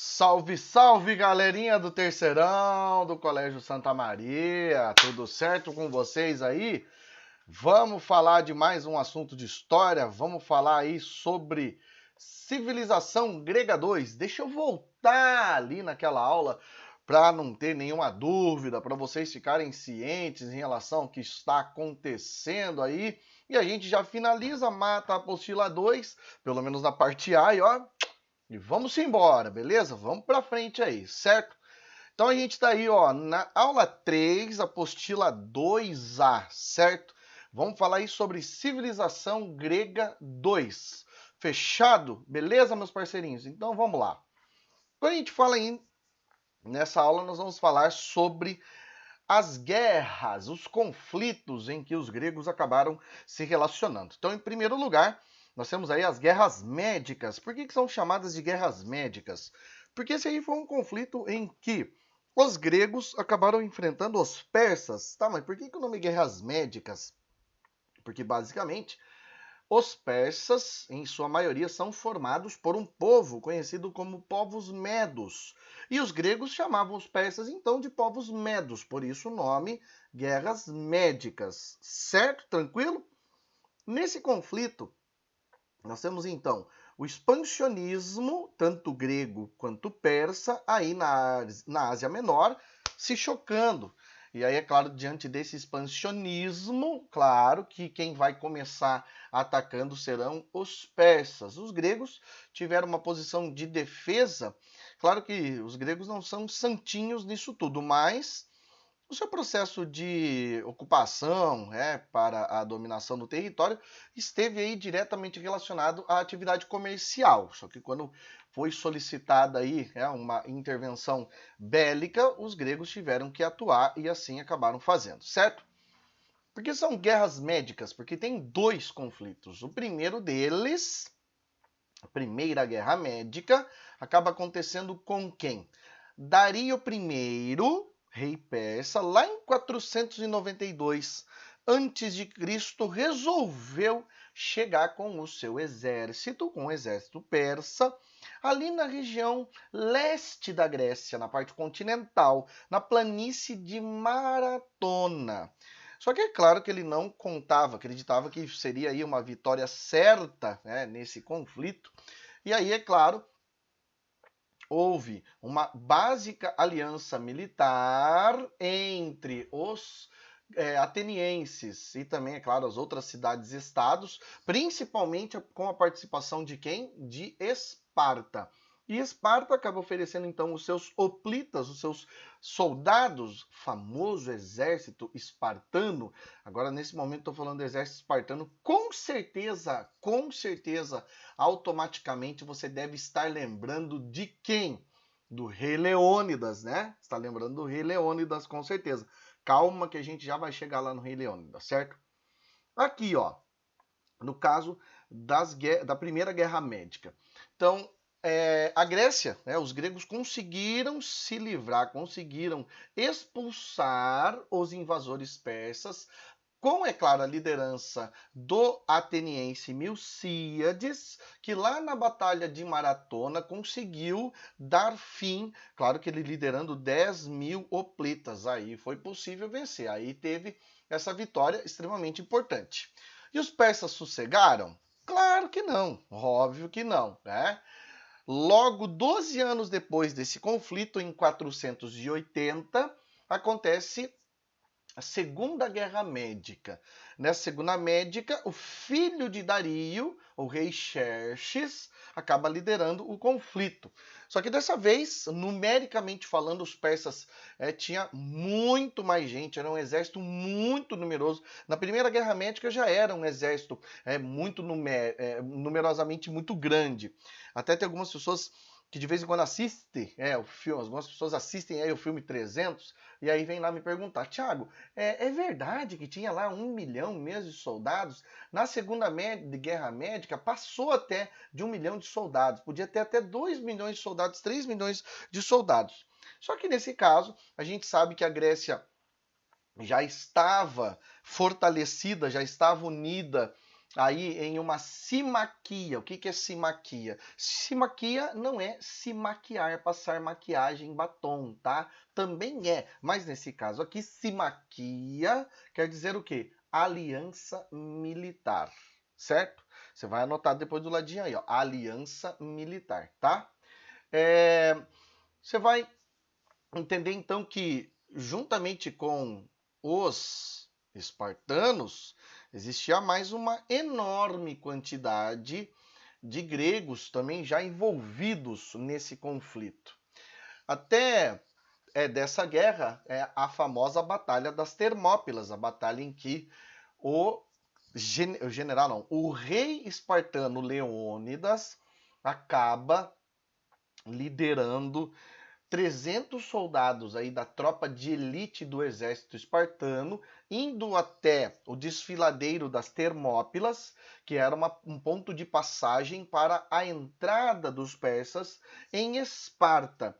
Salve, salve, galerinha do Terceirão, do Colégio Santa Maria, tudo certo com vocês aí? Vamos falar de mais um assunto de história, vamos falar aí sobre civilização grega 2. Deixa eu voltar ali naquela aula para não ter nenhuma dúvida, para vocês ficarem cientes em relação ao que está acontecendo aí. E a gente já finaliza, mata a apostila 2, pelo menos na parte A, e ó, e vamos embora, beleza? Vamos para frente aí, certo? Então a gente está aí, ó, na aula 3, apostila 2A, certo? Vamos falar aí sobre civilização grega 2. Fechado? Beleza, meus parceirinhos? Então vamos lá. Quando a gente fala aí, nessa aula nós vamos falar sobre as guerras, os conflitos em que os gregos acabaram se relacionando. Então, em primeiro lugar, nós temos aí as guerras médicas. Por que são chamadas de guerras médicas? Porque esse aí foi um conflito em que os gregos acabaram enfrentando os persas. Tá, mas por que o nome guerras médicas? Porque, basicamente, os persas, em sua maioria, são formados por um povo conhecido como povos medos. E os gregos chamavam os persas, então, de povos medos. Por isso o nome guerras médicas. Certo? Tranquilo? Nesse conflito, nós temos, então, o expansionismo, tanto grego quanto persa, aí na Ásia Menor, se chocando. E aí, é claro, diante desse expansionismo, claro que quem vai começar atacando serão os persas. Os gregos tiveram uma posição de defesa. Claro que os gregos não são santinhos nisso tudo, mas o seu processo de ocupação, para a dominação do território esteve aí diretamente relacionado à atividade comercial. Só que quando foi solicitada aí uma intervenção bélica, os gregos tiveram que atuar e assim acabaram fazendo, certo? Porque são guerras médicas, porque tem dois conflitos. O primeiro deles, a Primeira Guerra Médica, acaba acontecendo com quem? Dario I, rei persa, lá em 492 a.C., resolveu chegar com o seu exército, com o exército persa, ali na região leste da Grécia, na parte continental, na planície de Maratona. Só que é claro que ele não contava, acreditava que seria aí uma vitória certa, nesse conflito. E aí, é claro, houve uma básica aliança militar entre os atenienses e também, é claro, as outras cidades-estados, principalmente com a participação de quem? De Esparta. E Esparta acaba oferecendo, então, os seus hoplitas, os seus soldados, famoso exército espartano. Agora, nesse momento, estou falando do exército espartano. Com certeza, automaticamente você deve estar lembrando de quem? Do rei Leônidas, né? Está lembrando do rei Leônidas, com certeza. Calma que a gente já vai chegar lá no rei Leônidas, certo? Aqui, ó, no caso da Primeira Guerra Médica. Então, a Grécia, os gregos conseguiram se livrar, conseguiram expulsar os invasores persas, com, é claro, a liderança do ateniense Milcíades, que lá na Batalha de Maratona conseguiu dar fim, claro que ele liderando 10.000 hoplitas, aí foi possível vencer, aí teve essa vitória extremamente importante. E os persas sossegaram? Claro que não, óbvio que não, né? Logo, 12 anos depois desse conflito, em 480, acontece a Segunda Guerra Médica. Nessa Segunda Médica, o filho de Dario, o rei Xerxes, acaba liderando o conflito. Só que dessa vez, numericamente falando, os persas tinham muito mais gente, era um exército muito numeroso. Na Primeira Guerra Médica já era um exército numerosamente muito grande. Até tem algumas pessoas que de vez em quando assistem o filme, algumas pessoas assistem aí o filme 300, e aí vem lá me perguntar, Thiago, é verdade que tinha lá 1 milhão mesmo de soldados? Na Segunda Guerra Médica passou até de 1 milhão de soldados, podia ter até 2 milhões de soldados, 3 milhões de soldados. Só que nesse caso, a gente sabe que a Grécia já estava fortalecida, já estava unida aí em uma simaquia. O que é simaquia? Simaquia não é se maquiar, passar maquiagem, batom, tá? Também é, mas nesse caso aqui, simaquia quer dizer o quê? Aliança militar, certo? Você vai anotar depois do ladinho aí, ó, aliança militar, tá? Você vai entender então que, juntamente com os espartanos, existia mais uma enorme quantidade de gregos também já envolvidos nesse conflito. Até dessa guerra é a famosa Batalha das Termópilas, a batalha em que o general, não, o rei espartano Leônidas acaba liderando 300 soldados aí da tropa de elite do exército espartano, indo até o desfiladeiro das Termópilas, que era um ponto de passagem para a entrada dos persas em Esparta.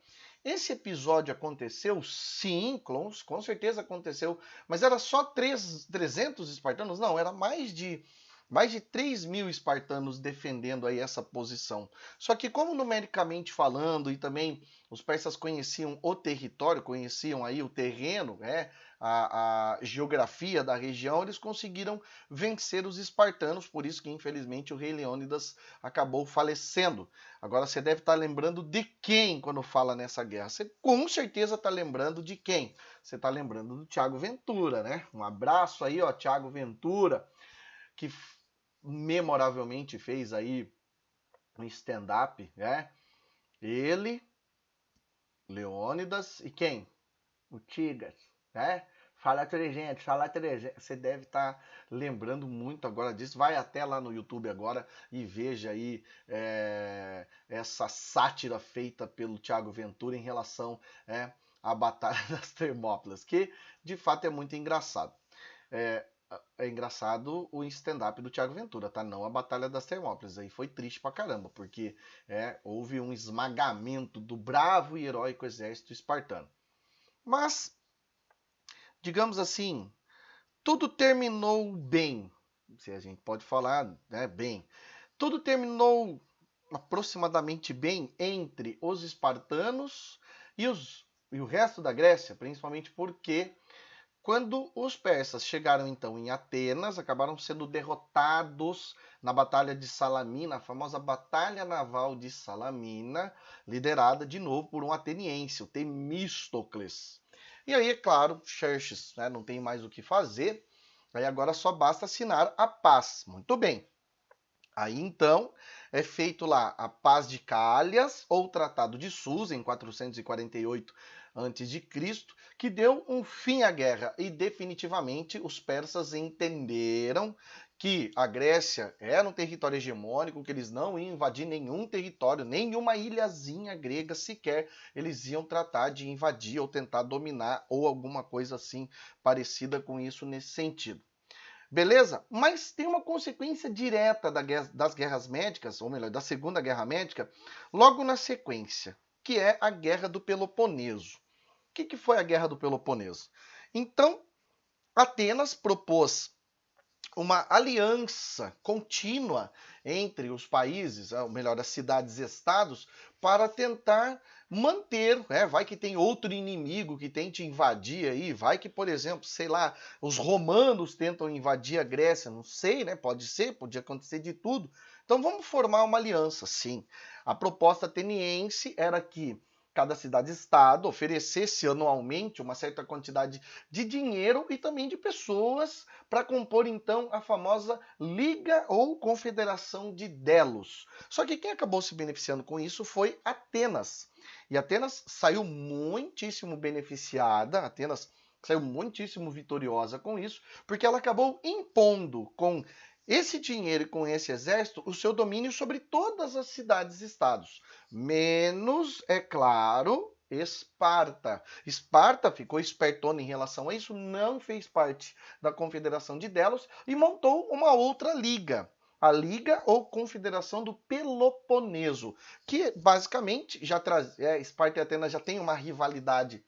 Esse episódio aconteceu? Sim, com certeza aconteceu, mas era só 300 espartanos? Não, era mais de 3.000 espartanos defendendo aí essa posição. Só que como numericamente falando, e também os persas conheciam o território, conheciam aí o terreno, né, a geografia da região, eles conseguiram vencer os espartanos, por isso que infelizmente o rei Leônidas acabou falecendo. Agora você deve estar lembrando de quem quando fala nessa guerra? Você com certeza está lembrando de quem? Você está lembrando do Thiago Ventura, né? Um abraço aí, ó, Thiago Ventura, que memoravelmente fez aí um stand-up, né? Ele, Leônidas e quem? O Tigas, né? Fala 300, fala 300. Você deve estar lembrando muito agora disso. Vai até lá no YouTube agora e veja aí essa sátira feita pelo Thiago Ventura em relação à Batalha das Termópilas, que de fato é muito engraçado. É engraçado o stand-up do Thiago Ventura, tá? Não a Batalha das Termópilas. Aí foi triste pra caramba, porque houve um esmagamento do bravo e heróico exército espartano. Mas, digamos assim, tudo terminou bem. Se a gente pode falar, né, bem. Tudo terminou aproximadamente bem entre os espartanos e o resto da Grécia, principalmente porque quando os persas chegaram então em Atenas, acabaram sendo derrotados na Batalha de Salamina, a famosa Batalha Naval de Salamina, liderada de novo por um ateniense, o Temístocles. E aí, é claro, Xerxes, né, não tem mais o que fazer, aí agora só basta assinar a paz. Muito bem. Aí então é feito lá a Paz de Cálias ou Tratado de Susa em 448 a.C., que deu um fim à guerra e definitivamente os persas entenderam que a Grécia era um território hegemônico, que eles não iam invadir nenhum território, nenhuma ilhazinha grega sequer, eles iam tratar de invadir ou tentar dominar ou alguma coisa assim parecida com isso nesse sentido. Beleza? Mas tem uma consequência direta das guerras médicas, ou melhor, da Segunda Guerra Médica, logo na sequência, que é a Guerra do Peloponeso. O que foi a Guerra do Peloponeso? Então, Atenas propôs uma aliança contínua entre os países, ou melhor, as cidades-estados, para tentar manter, vai que tem outro inimigo que tente invadir aí, vai que, por exemplo, sei lá, os romanos tentam invadir a Grécia, não sei, né? Pode ser, podia acontecer de tudo. Então vamos formar uma aliança, sim. A proposta ateniense era que cada cidade-estado oferecesse anualmente uma certa quantidade de dinheiro e também de pessoas para compor então a famosa Liga ou Confederação de Delos. Só que quem acabou se beneficiando com isso foi Atenas. E Atenas saiu muitíssimo beneficiada, Atenas saiu muitíssimo vitoriosa com isso, porque ela acabou impondo com esse dinheiro e com esse exército o seu domínio sobre todas as cidades-estados, menos, é claro, Esparta. Esparta ficou espertona em relação a isso, não fez parte da Confederação de Delos e montou uma outra liga, a Liga ou Confederação do Peloponeso, que basicamente já traz, Esparta e Atenas já tem uma rivalidade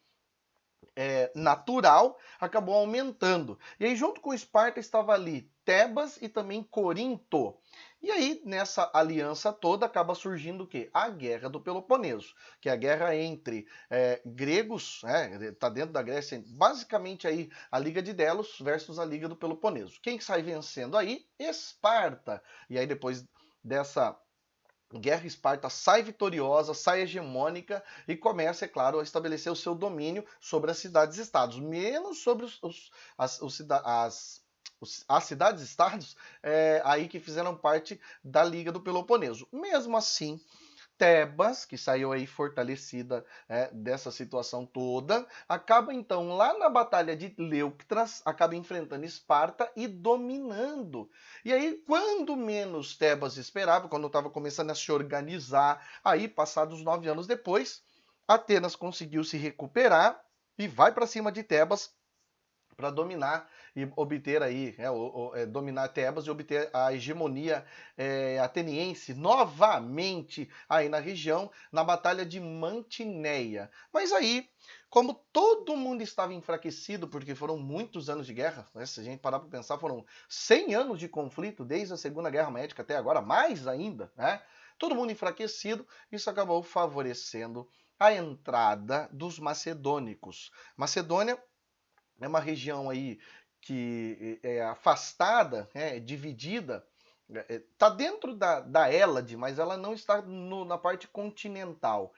natural, acabou aumentando. E aí junto com Esparta estava ali Tebas e também Corinto. E aí, nessa aliança toda, acaba surgindo o quê? A Guerra do Peloponeso, que é a guerra entre gregos, tá dentro da Grécia, basicamente aí a Liga de Delos versus a Liga do Peloponeso. Quem sai vencendo aí? Esparta. E aí, depois dessa guerra, Esparta sai vitoriosa, sai hegemônica e começa, é claro, a estabelecer o seu domínio sobre as cidades-estados, menos sobre as cidades-estados aí que fizeram parte da Liga do Peloponeso. Mesmo assim, Tebas, que saiu aí fortalecida dessa situação toda, acaba então lá na Batalha de Leuctras, acaba enfrentando Esparta e dominando. E aí, quando menos Tebas esperava, quando estava começando a se organizar, aí passados 9 anos depois, Atenas conseguiu se recuperar e vai para cima de Tebas para dominar e obter aí, dominar Tebas e obter a hegemonia ateniense novamente aí na região, na Batalha de Mantineia. Mas aí, como todo mundo estava enfraquecido, porque foram muitos anos de guerra, né? Se a gente parar para pensar, foram 100 anos de conflito, desde a Segunda Guerra Médica até agora, mais ainda, né? Todo mundo enfraquecido, isso acabou favorecendo a entrada dos macedônicos. Macedônia é uma região aí que é afastada, dividida, está dentro da Hélade, mas ela não está na parte continental.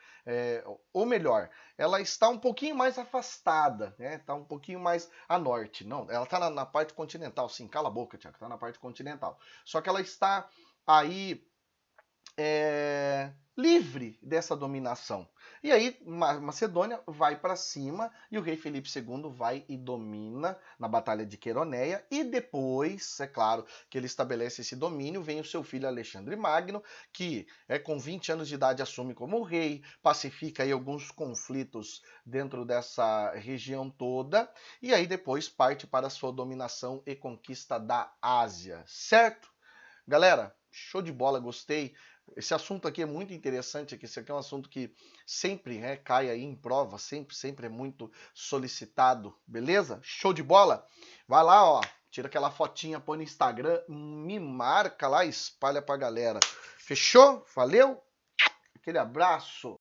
Ou melhor, ela está um pouquinho mais afastada, está um pouquinho mais a norte. Não, ela está na parte continental, sim, cala a boca, Tiago, está na parte continental. Só que ela está aí livre dessa dominação. E aí Macedônia vai para cima e o rei Felipe II vai e domina na Batalha de Queroneia, e depois, é claro, que ele estabelece esse domínio, vem o seu filho Alexandre Magno, que com 20 anos de idade assume como rei, pacifica aí alguns conflitos dentro dessa região toda, e aí depois parte para a sua dominação e conquista da Ásia, certo? Galera, show de bola, gostei. Esse assunto aqui é muito interessante, esse aqui é um assunto que sempre cai aí em prova, sempre é muito solicitado, beleza? Show de bola? Vai lá, ó, tira aquela fotinha, põe no Instagram, me marca lá, espalha pra galera. Fechou? Valeu? Aquele abraço.